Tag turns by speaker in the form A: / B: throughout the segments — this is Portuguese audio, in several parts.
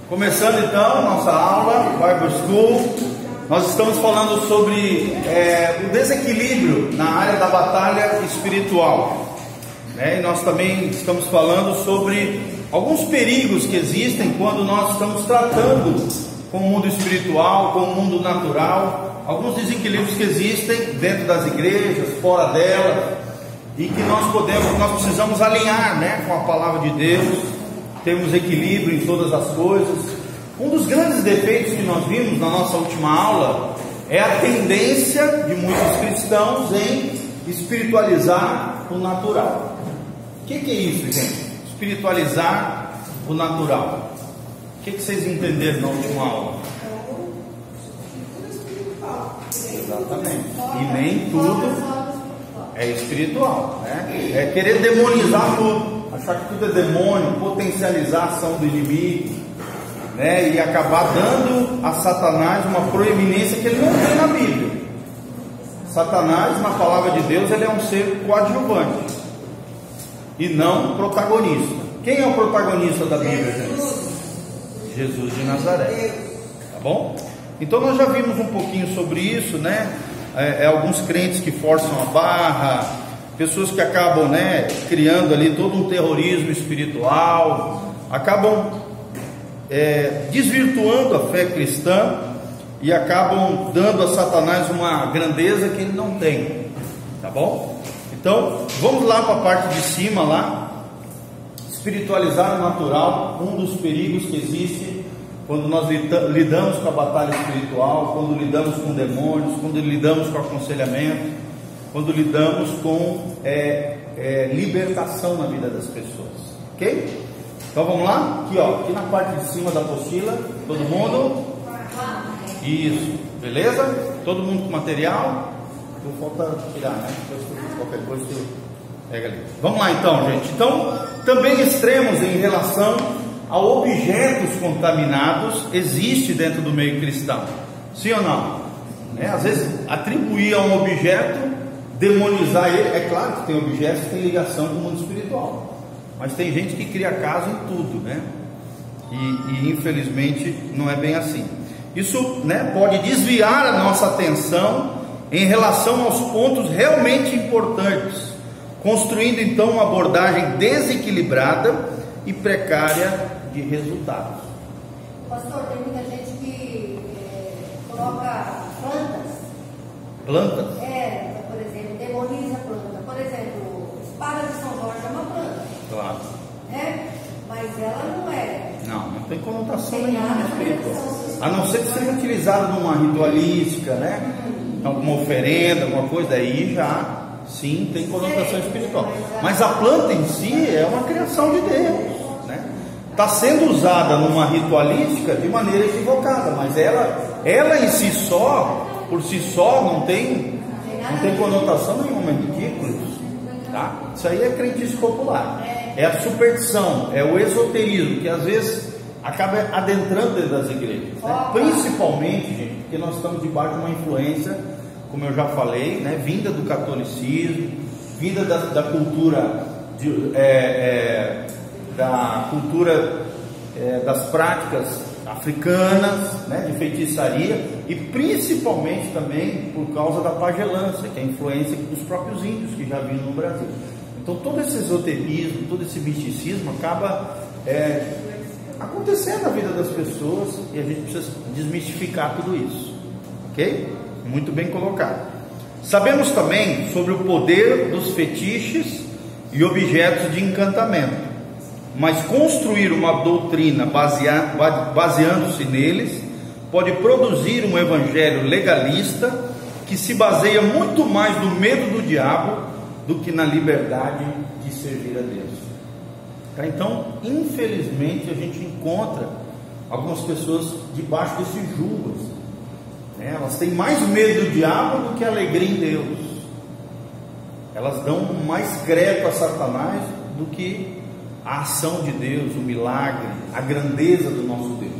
A: Começando então nossa aula, Bible School, nós estamos falando sobre o desequilíbrio na área da batalha espiritual, né? E nós também estamos falando sobre alguns perigos que existem quando nós estamos tratando com o mundo espiritual, com o mundo natural, alguns desequilíbrios que existem dentro das igrejas, fora delas, e que nós precisamos alinhar, né, com a palavra de Deus. Temos equilíbrio em todas as coisas. Um dos grandes defeitos que nós vimos na nossa última aula é a tendência de muitos cristãos em espiritualizar o natural. O que é isso, gente? Espiritualizar o natural. O que vocês entenderam na última aula? Exatamente. E nem tudo é espiritual, né? É querer demonizar tudo. Achar que tudo é demônio, potencializar a ação do inimigo, né? E acabar dando a Satanás uma proeminência que ele não tem na Bíblia. Satanás, na palavra de Deus, ele é um ser coadjuvante e não protagonista. Quem é o protagonista da Bíblia, gente? Jesus de Nazaré. Tá bom? Então nós já vimos um pouquinho sobre isso, né? Alguns crentes que forçam a barra, pessoas que acabam, né, criando ali todo um terrorismo espiritual, acabam desvirtuando a fé cristã e acabam dando a Satanás uma grandeza que ele não tem, tá bom? Então, vamos lá para a parte de cima lá. Espiritualizar o natural, um dos perigos que existe quando nós lidamos com a batalha espiritual, quando lidamos com demônios, quando lidamos com aconselhamento, quando lidamos com libertação na vida das pessoas, ok? Então vamos lá, aqui na parte de cima da apostila, todo mundo? Isso, beleza? Todo mundo com material? Não falta tirar, né? Qualquer coisa você pega ali. Vamos lá então, gente. Então, também extremos em relação a objetos contaminados existe dentro do meio cristão, sim ou não? Às vezes atribuir a um objeto, demonizar ele. É claro que tem objetos que têm ligação com o mundo espiritual, mas tem gente que cria caso em tudo, né? E infelizmente não é bem assim. Isso, né, pode desviar a nossa atenção em relação aos pontos realmente importantes, construindo então uma abordagem desequilibrada e precária de resultados.
B: Pastor, tem muita gente que coloca plantas. Por exemplo, demoniza a planta. Por exemplo, espada de São Jorge é uma planta.
A: Claro.
B: Mas ela não é.
A: Não tem conotação nenhuma espiritual. A não ser que seja utilizado numa ritualística, né? Alguma oferenda, alguma coisa, aí já sim tem conotação espiritual. Mas a planta em si é uma criação de Deus, né? Está sendo usada numa ritualística de maneira equivocada, mas ela em si só, por si só, não tem conotação nenhuma, é ridículo isso, tá? Isso aí é crentice popular, é a superstição, é o esoterismo, que às vezes acaba adentrando dentro das igrejas, né? Principalmente, gente, porque nós estamos debaixo de uma influência, como eu já falei, né, vinda do catolicismo, vinda da cultura das práticas africanas, né, de feitiçaria, e principalmente também por causa da pagelância, que é a influência dos próprios índios que já vinham no Brasil. Então todo esse esoterismo, todo esse misticismo acaba acontecendo na vida das pessoas, e a gente precisa desmistificar tudo isso, ok? Muito bem colocado. Sabemos também sobre o poder dos fetiches e objetos de encantamento, mas construir uma doutrina baseando-se neles pode produzir um evangelho legalista que se baseia muito mais no medo do diabo do que na liberdade de servir a Deus. Então, infelizmente, a gente encontra algumas pessoas debaixo desse jugo, né? Elas têm mais medo do diabo do que alegria em Deus. Elas dão mais crédito a Satanás do que a ação de Deus, o milagre, a grandeza do nosso Deus.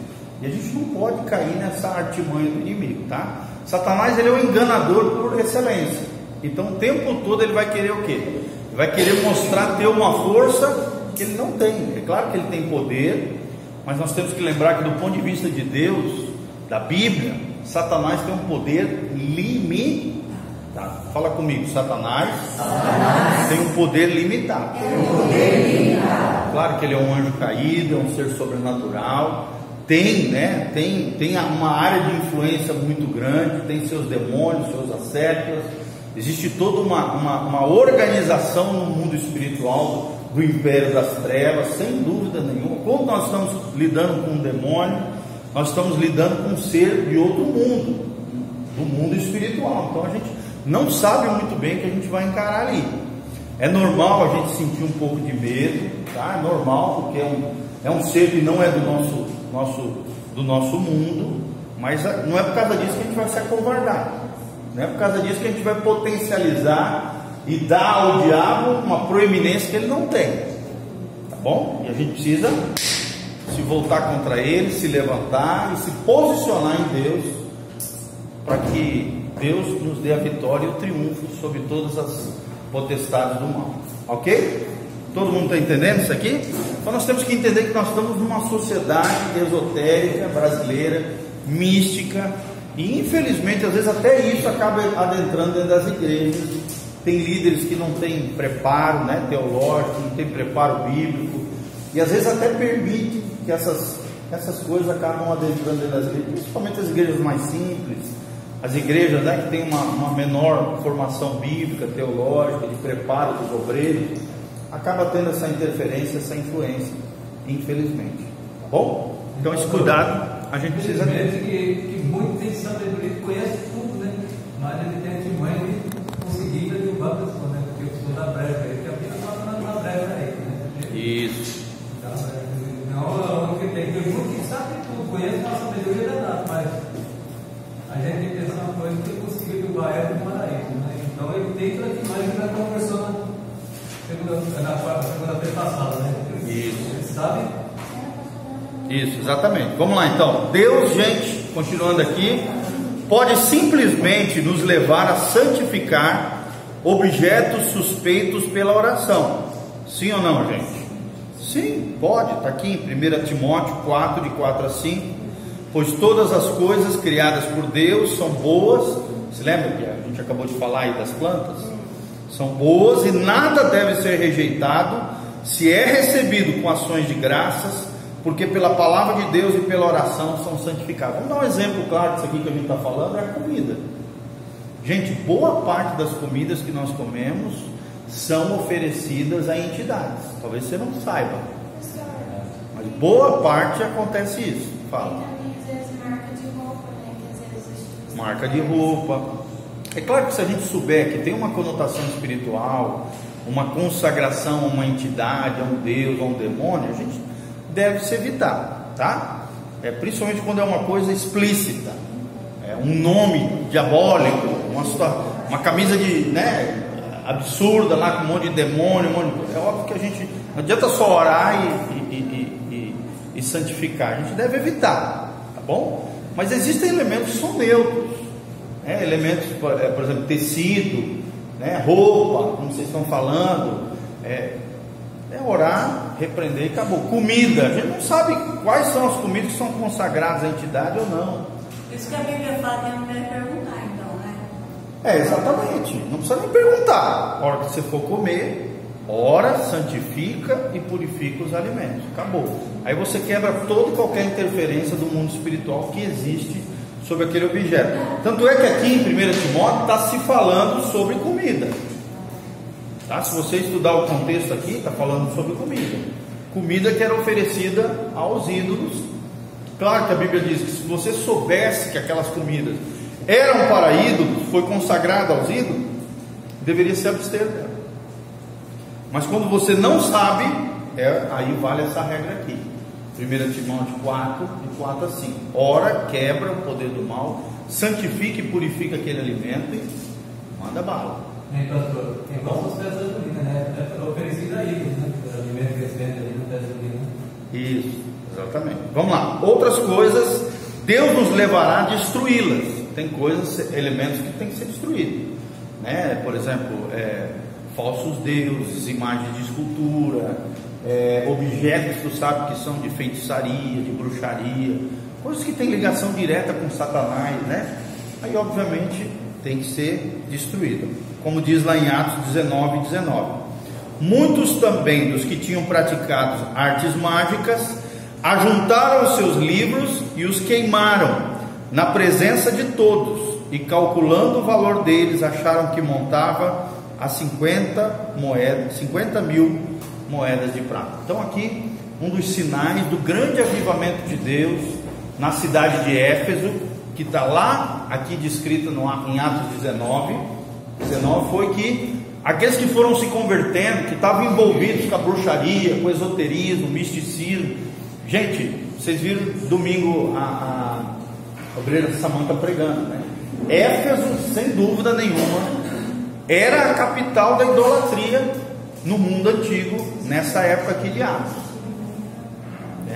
A: E a gente não pode cair nessa artimanha do inimigo, tá? Satanás, ele é o enganador por excelência. Então o tempo todo ele vai querer o quê? Ele vai querer mostrar ter uma força que ele não tem. É claro que ele tem poder, mas nós temos que lembrar que do ponto de vista de Deus, da Bíblia, Satanás tem um poder limitado. Fala comigo, Satanás tem um poder limitado. Claro que ele é um anjo caído, é um ser sobrenatural, tem uma área de influência muito grande, tem seus demônios, seus assédios, existe toda uma organização no mundo espiritual do império das trevas, sem dúvida nenhuma. Quando nós estamos lidando com um demônio, nós estamos lidando com um ser de outro mundo, do mundo espiritual. Então a gente não sabe muito bem o que a gente vai encarar ali. É normal a gente sentir um pouco de medo, tá? É normal, porque é um ser que não é do nosso mundo, mas não é por causa disso que a gente vai se acovardar, não é por causa disso que a gente vai potencializar e dar ao diabo uma proeminência que ele não tem, tá bom? E a gente precisa se voltar contra ele, se levantar e se posicionar em Deus, para que Deus nos dê a vitória e o triunfo sobre todas as potestades do mal, ok? Todo mundo está entendendo isso aqui? Então nós temos que entender que nós estamos numa sociedade esotérica brasileira, mística, e infelizmente às vezes até isso acaba adentrando dentro das igrejas. Tem líderes que não têm preparo, né, teológico, não têm preparo bíblico, e às vezes até permite que essas coisas acabam adentrando dentro das igrejas, principalmente as igrejas mais simples, as igrejas, né, que têm uma menor formação bíblica, teológica, de preparo dos obreiros, acaba tendo essa interferência, essa influência, infelizmente, tá bom? Então esse cuidado a gente precisa ter.
C: Que muito tem sabedoria, conhece tudo, né? Mas ele tem a timão de conseguir derrubar a pessoa, né? Porque eu sou da breve, ele que apenas na breve aí, né?
A: Isso.
C: Não, que tem muito que sabe tudo, conhece uma sabedoria danada, mas a gente tem que pensar uma coisa que ele conseguiu derrubar ela no paraíso, né? Então ele tem que ter mais que nós conversou na segunda-feira passada, né?
A: Isso.
C: Ele sabe.
A: Isso, exatamente. Vamos lá então. Deus, gente, continuando aqui, pode simplesmente nos levar a santificar objetos suspeitos pela oração. Sim ou não, gente? Sim, pode. Está aqui em 1 Timóteo 4, de 4 a 5. Pois todas as coisas criadas por Deus são boas. Se lembra que a gente acabou de falar aí das plantas? São boas e nada deve ser rejeitado se é recebido com ações de graças, porque pela palavra de Deus e pela oração são santificados. Vamos dar um exemplo claro disso aqui que a gente está falando, é a comida. Gente, boa parte das comidas que nós comemos são oferecidas a entidades. Talvez você não saiba, mas boa parte acontece isso. Fala. Marca de roupa. É claro que se a gente souber que tem uma conotação espiritual, uma consagração a uma entidade, a um Deus, a um demônio, a gente deve se evitar, tá? Principalmente quando é uma coisa explícita, um nome diabólico, uma camisa de, né, absurda lá com um monte de demônio, é óbvio que a gente não adianta só orar e santificar, a gente deve evitar, tá bom? Mas existem elementos que são neutros, elementos, por exemplo, tecido, né, roupa, como vocês estão falando, orar, repreender e acabou. Comida, a gente não sabe quais são as comidas que são consagradas à entidade ou não.
B: Isso que a Bíblia fala que não deve perguntar, então, né?
A: Exatamente, não precisa nem perguntar. A hora que você for comer, ora, santifica e purifica os alimentos, acabou. Aí você quebra toda e qualquer interferência do mundo espiritual que existe sobre aquele objeto. Tanto é que aqui em 1 Timóteo está se falando sobre comida, tá? Se você estudar o contexto aqui, está falando sobre comida que era oferecida aos ídolos. Claro que a Bíblia diz que se você soubesse que aquelas comidas eram para ídolos, foi consagrada aos ídolos, deveria se abster dela. Mas quando você não sabe, aí vale essa regra aqui. 1 Timóteo 4, de 4 a 5. Ora, quebra o poder do mal, santifica e purifica aquele alimento e manda bala.
C: Pastor, tem nossas peças de comida, né? É oferecido a ídolos, né? O alimento que eles vendem ali no peça de comida.
A: Isso, exatamente. Vamos lá. Outras coisas, Deus nos levará a destruí-las. Tem coisas, elementos que tem que ser destruídos, né? Por exemplo, falsos deuses, imagens de escultura, objetos, tu sabe, que são de feitiçaria, de bruxaria, coisas que têm ligação direta com Satanás, né? Aí obviamente tem que ser destruído, como diz lá em Atos 19:19. Muitos também dos que tinham praticado artes mágicas ajuntaram os seus livros e os queimaram na presença de todos, e calculando o valor deles, acharam que montava a 50 mil moedas de prata. Então aqui um dos sinais do grande avivamento de Deus na cidade de Éfeso, que está lá, aqui descrito em Atos 19, foi que aqueles que foram se convertendo, que estavam envolvidos com a bruxaria, com o esoterismo, misticismo. Gente, vocês viram domingo a obreira Samanta pregando, né? Éfeso, sem dúvida nenhuma, era a capital da idolatria no mundo antigo, nessa época aqui de Atos.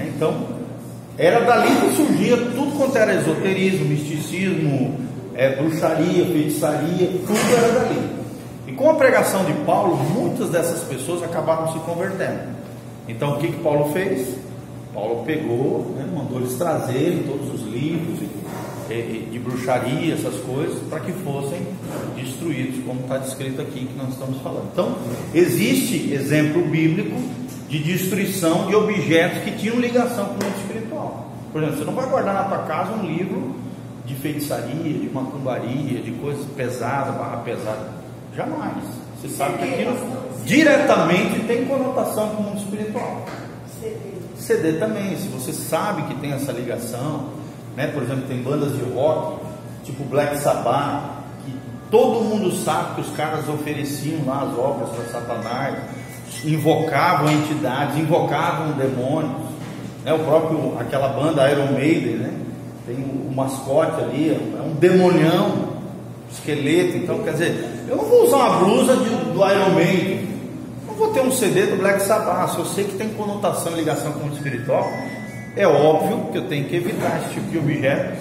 A: Então, era dali que surgia tudo quanto era esoterismo, misticismo, bruxaria, feitiçaria, tudo era dali. E com a pregação de Paulo, muitas dessas pessoas acabaram se convertendo. Então o que Paulo fez? Paulo pegou, né, mandou eles trazerem todos os livros de bruxaria, essas coisas, para que fossem destruídos, como está descrito aqui que nós estamos falando. Então existe exemplo bíblico de destruição de objetos que tinham ligação com o mundo espiritual. Por exemplo, você não vai guardar na tua casa um livro de feitiçaria, de macumbaria, de coisas pesadas, barra pesada. Jamais. Você sabe que aquilo diretamente tem conotação com o mundo espiritual. CD também, se você sabe que tem essa ligação, né? Por exemplo, tem bandas de rock, tipo Black Sabbath, que todo mundo sabe que os caras ofereciam lá as obras para Satanás, invocavam entidades, invocavam demônios, né? O próprio, aquela banda Iron Maiden, né? Tem o mascote ali, é um demonião, esqueleto. Então, quer dizer, eu não vou usar uma blusa do Iron Maiden, não vou ter um CD do Black Sabbath. Se eu sei que tem conotação e ligação com o espiritual, é óbvio que eu tenho que evitar esse tipo de objeto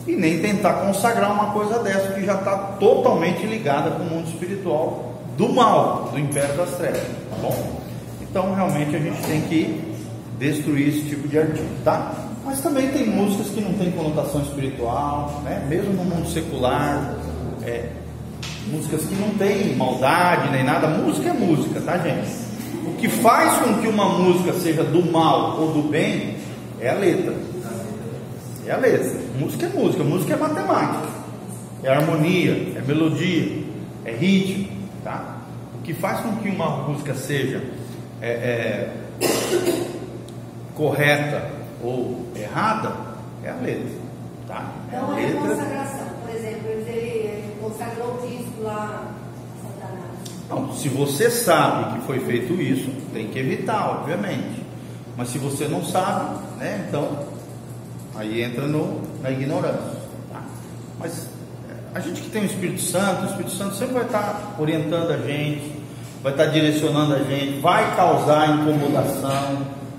A: e nem tentar consagrar uma coisa dessa que já está totalmente ligada com o mundo espiritual do mal, do império das trevas, tá bom? Então realmente a gente tem que destruir esse tipo de artigo, tá? Mas também tem músicas que não tem conotação espiritual, né? Mesmo no mundo secular, músicas que não tem maldade nem nada. Música é música, tá, gente? O que faz com que uma música seja do mal ou do bem é a letra. É a letra. Música é música, música é matemática, é harmonia, é melodia, é ritmo, tá? O que faz com que uma música seja correta ou errada é a letra, tá?
B: Então
A: a letra...
B: consagração, por exemplo, ele consagrou o disco lá, Satanás.
A: Não, se você sabe que foi feito isso, tem que evitar, obviamente. Mas se você não sabe, né, então aí entra na ignorância, tá? Mas a gente que tem o Espírito Santo sempre vai estar orientando a gente, vai estar direcionando a gente, vai causar incomodação,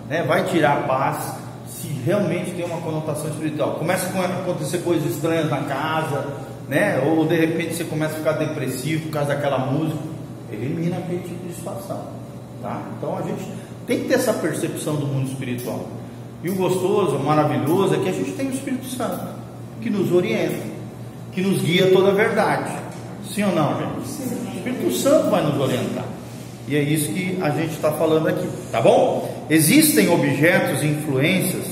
A: né, vai tirar a paz, se realmente tem uma conotação espiritual. Começa a acontecer coisas estranhas na casa, né, ou de repente você começa a ficar depressivo por causa daquela música, elimina aquele tipo de situação, tá? Então a gente tem que ter essa percepção do mundo espiritual. E o gostoso, o maravilhoso é que a gente tem o Espírito Santo que nos orienta, que nos guia toda a verdade. Sim ou não, gente? Sim. O Espírito Santo vai nos orientar. E é isso que a gente está falando aqui, tá bom? Existem objetos e influências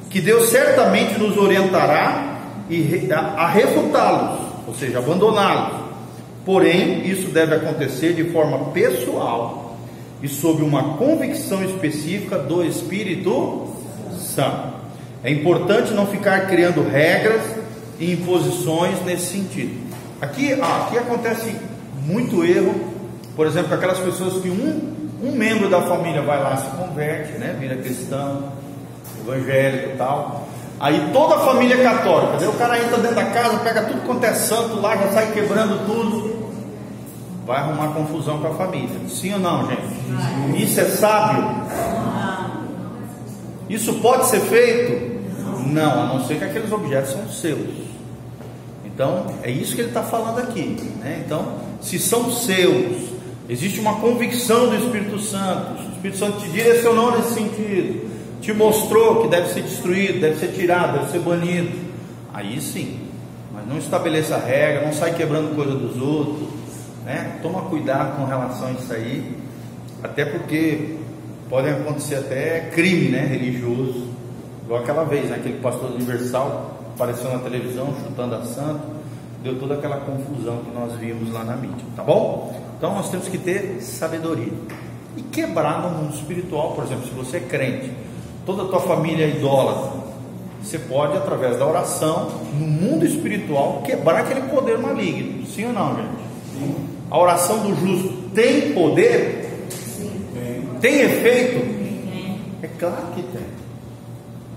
A: que Deus certamente nos orientará a refutá-los, ou seja, abandoná-los. Porém, isso deve acontecer de forma pessoal e sob uma convicção específica do Espírito Santo. É importante não ficar criando regras e imposições nesse sentido. Aqui acontece muito erro, por exemplo, aquelas pessoas que um membro da família vai lá, se converte, né, vira cristão, evangélico e tal. Aí toda a família é católica, daí o cara entra dentro da casa, pega tudo quanto é santo lá, já sai quebrando tudo. Vai arrumar confusão com a família. Sim ou não, gente? Isso é sábio? Isso pode ser feito? Não, a não ser que aqueles objetos são seus. Então, é isso que ele está falando aqui, né? Então, se são seus, Existe uma convicção do Espírito Santo. O Espírito Santo te direcionou nesse sentido, te mostrou que deve ser destruído, deve ser tirado, deve ser banido. Aí sim, mas não estabeleça regra, não sai quebrando coisa dos outros, né? Toma cuidado com relação a isso aí, até porque pode acontecer até crime, né, religioso, igual aquela vez, né, aquele pastor universal apareceu na televisão chutando a santo, deu toda aquela confusão que nós vimos lá na mídia, tá bom? Então nós temos que ter sabedoria e quebrar no mundo espiritual. Por exemplo, se você é crente, toda a tua família é idólatra, você pode, através da oração, no mundo espiritual, quebrar aquele poder maligno. Sim ou não, gente? Sim. A oração do justo tem poder? Sim. Tem efeito? Sim. É claro que tem.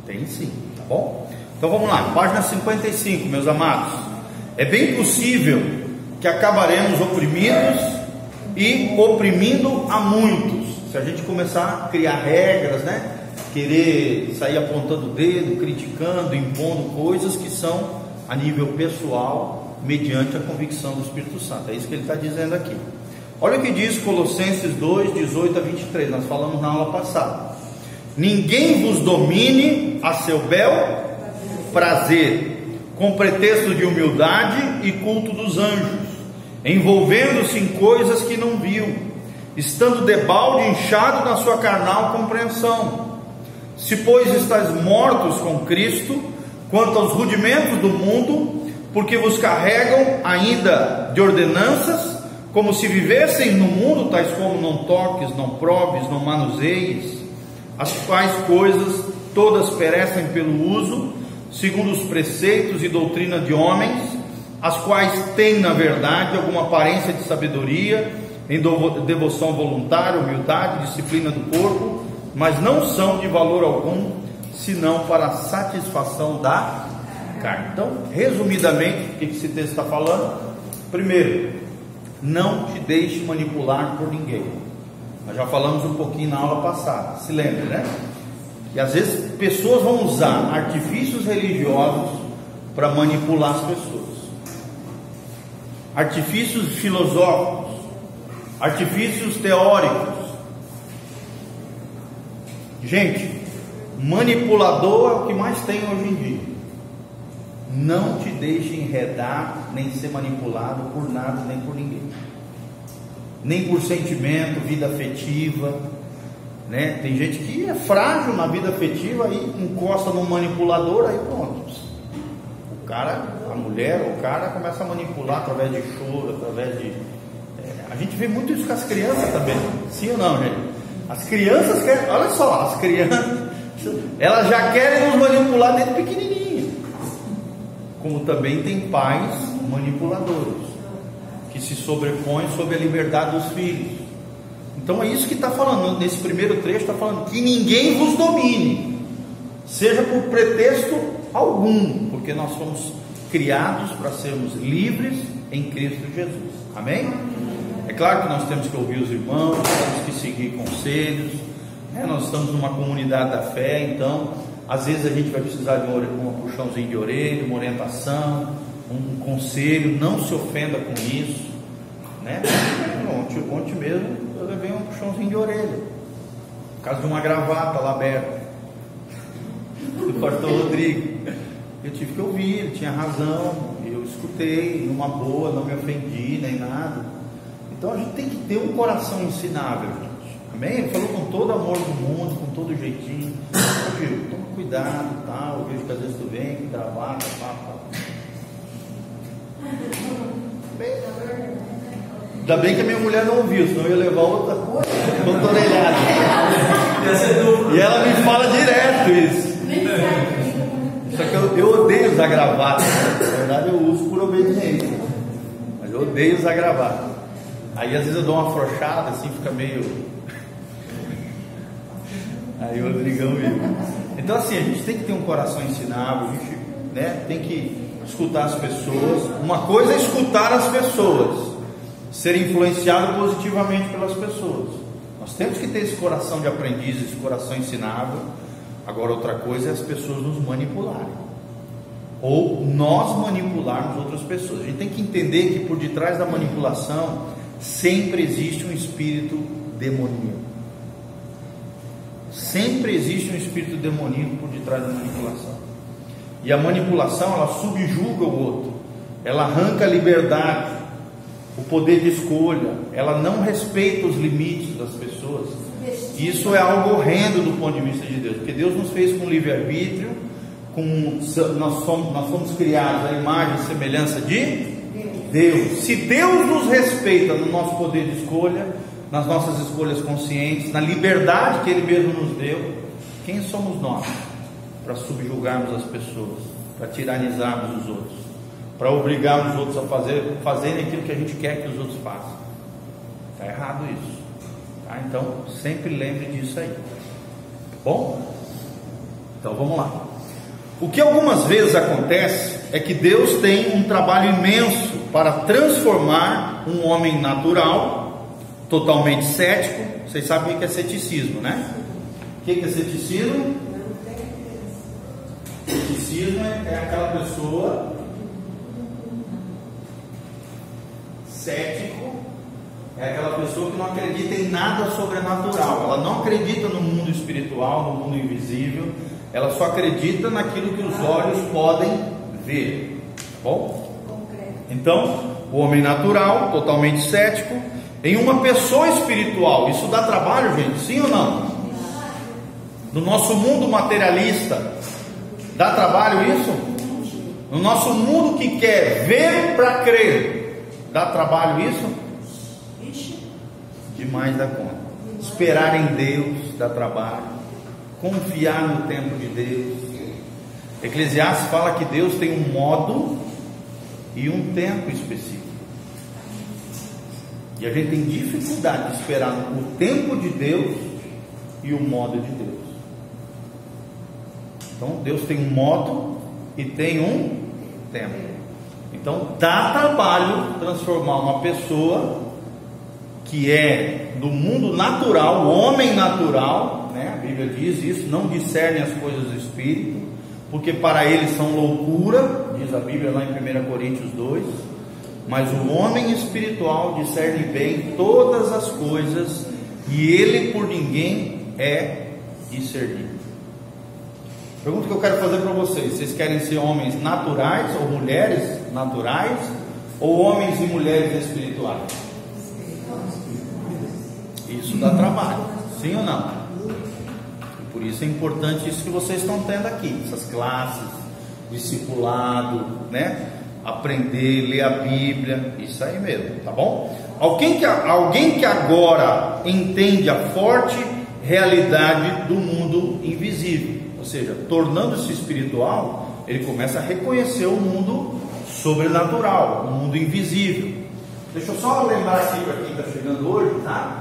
A: Tem sim, tá bom? Então vamos lá, página 55, meus amados. É bem possível que acabaremos oprimidos e oprimindo a muitos, se a gente começar a criar regras, né? Querer sair apontando o dedo, criticando, impondo coisas que são a nível pessoal, mediante a convicção do Espírito Santo. É isso que ele está dizendo aqui. Olha o que diz Colossenses 2, 18 a 23, nós falamos na aula passada. Ninguém vos domine a seu bel prazer, com pretexto de humildade e culto dos anjos, envolvendo-se em coisas que não viu, estando debalde inchado na sua carnal compreensão. Se pois estáis mortos com Cristo, quanto aos rudimentos do mundo, porque vos carregam ainda de ordenanças, como se vivessem no mundo, tais como não toques, não proves, não manuseies, as quais coisas todas perecem pelo uso, segundo os preceitos e doutrina de homens, as quais têm na verdade alguma aparência de sabedoria, em devoção voluntária, humildade, disciplina do corpo, mas não são de valor algum, senão para a satisfação da carne. Então, resumidamente, o que esse texto está falando? Primeiro, não te deixe manipular por ninguém. Nós já falamos um pouquinho na aula passada, se lembra, né? E às vezes pessoas vão usar artifícios religiosos para manipular as pessoas, artifícios filosóficos, artifícios teóricos. Gente, manipulador é o que mais tem hoje em dia. Não te deixe enredar, nem ser manipulado por nada, nem por ninguém, nem por sentimento, vida afetiva, né? Tem gente que é frágil na vida afetiva, aí encosta num manipulador, aí pronto, o cara, a mulher, o cara começa a manipular através de choro, através de... a gente vê muito isso com as crianças também, sim ou não, gente? As crianças querem, olha só, as crianças, elas já querem nos manipular desde pequenininho. Como também tem pais manipuladores, que se sobrepõem sobre a liberdade dos filhos. Então é isso que está falando, nesse primeiro trecho está falando, que ninguém vos domine, seja por pretexto algum, porque nós fomos criados para sermos livres em Cristo Jesus, amém? É claro que nós temos que ouvir os irmãos, temos que seguir conselhos, né? Nós estamos numa comunidade da fé, então às vezes a gente vai precisar de um puxãozinho de orelha, uma orientação, um conselho. Não se ofenda com isso, né? Ontem mesmo eu levei um puxãozinho de orelha, por causa de uma gravata lá aberta do pastor Rodrigo. Eu tive que ouvir, ele tinha razão, eu escutei numa boa, não me ofendi nem nada. Então a gente tem que ter um coração ensinável, gente. Amém? Ele falou com todo amor do mundo, com todo jeitinho. Viu? Toma cuidado e tal. Eu vejo que às vezes tu vem com gravata, Ainda bem que a minha mulher não ouviu, senão eu ia levar outra orelhada. E ela me fala direto isso. Só que eu odeio usar gravata. Na verdade eu uso por obediência, mas eu odeio usar gravata. Aí às vezes eu dou uma afrouxada, assim, fica meio... Aí o Rodrigão viu. Então assim, a gente tem que ter um coração ensinável, a gente, né, tem que escutar as pessoas. Uma coisa é escutar as pessoas, ser influenciado positivamente pelas pessoas. Nós temos que ter esse coração de aprendiz, esse coração ensinável. Agora outra coisa é as pessoas nos manipularem, ou nós manipularmos outras pessoas. A gente tem que entender que por detrás da manipulação sempre existe um espírito demoníaco. Sempre existe um espírito demoníaco por detrás da manipulação. E a manipulação, ela subjuga o outro, ela arranca a liberdade, o poder de escolha, ela não respeita os limites das pessoas. Isso é algo horrendo do ponto de vista de Deus, porque Deus nos fez com livre-arbítrio, nós fomos criados à imagem e semelhança de Deus. Se Deus nos respeita no nosso poder de escolha, nas nossas escolhas conscientes, na liberdade que Ele mesmo nos deu, quem somos nós para subjugarmos as pessoas, para tiranizarmos os outros, para obrigar os outros a fazerem aquilo que a gente quer que os outros façam? Está errado isso, tá? Então sempre lembre disso aí. Bom, então vamos lá. O que algumas vezes acontece é que Deus tem um trabalho imenso para transformar um homem natural, totalmente cético. Vocês sabem o que é ceticismo, né? O que é ceticismo? Ceticismo é aquela pessoa cético, é aquela pessoa que não acredita em nada sobrenatural. Ela não acredita no mundo espiritual, no mundo invisível. Ela só acredita naquilo que os olhos podem ver. Tá bom? Então, o homem natural, totalmente cético, em uma pessoa espiritual. Isso dá trabalho, gente? Sim ou não? No nosso mundo materialista, dá trabalho isso? No nosso mundo que quer ver para crer, dá trabalho isso? Demais da conta. Esperar em Deus dá trabalho. Confiar no tempo de Deus. Eclesiastes fala que Deus tem um modo e um tempo específico. E a gente tem dificuldade de esperar o tempo de Deus e o modo de Deus. Então Deus tem um modo e tem um tempo. Então dá trabalho transformar uma pessoa que é do mundo natural, o homem natural, né? A Bíblia diz isso, não discerne as coisas do Espírito, porque para eles são loucura, diz a Bíblia lá em 1 Coríntios 2, mas o homem espiritual discerne bem todas as coisas, e ele por ninguém é discernido. Pergunta que eu quero fazer para vocês: vocês querem ser homens naturais ou mulheres naturais, ou homens e mulheres espirituais? Isso dá trabalho, sim ou não? E por isso é importante isso que vocês estão tendo aqui, essas classes, discipulado, né? Aprender, ler a Bíblia, isso aí mesmo, tá bom? Alguém que agora entende a forte realidade do mundo invisível, ou seja, tornando-se espiritual, ele começa a reconhecer o mundo sobrenatural, o mundo invisível. Deixa eu só lembrar aqui para quem está chegando hoje, tá?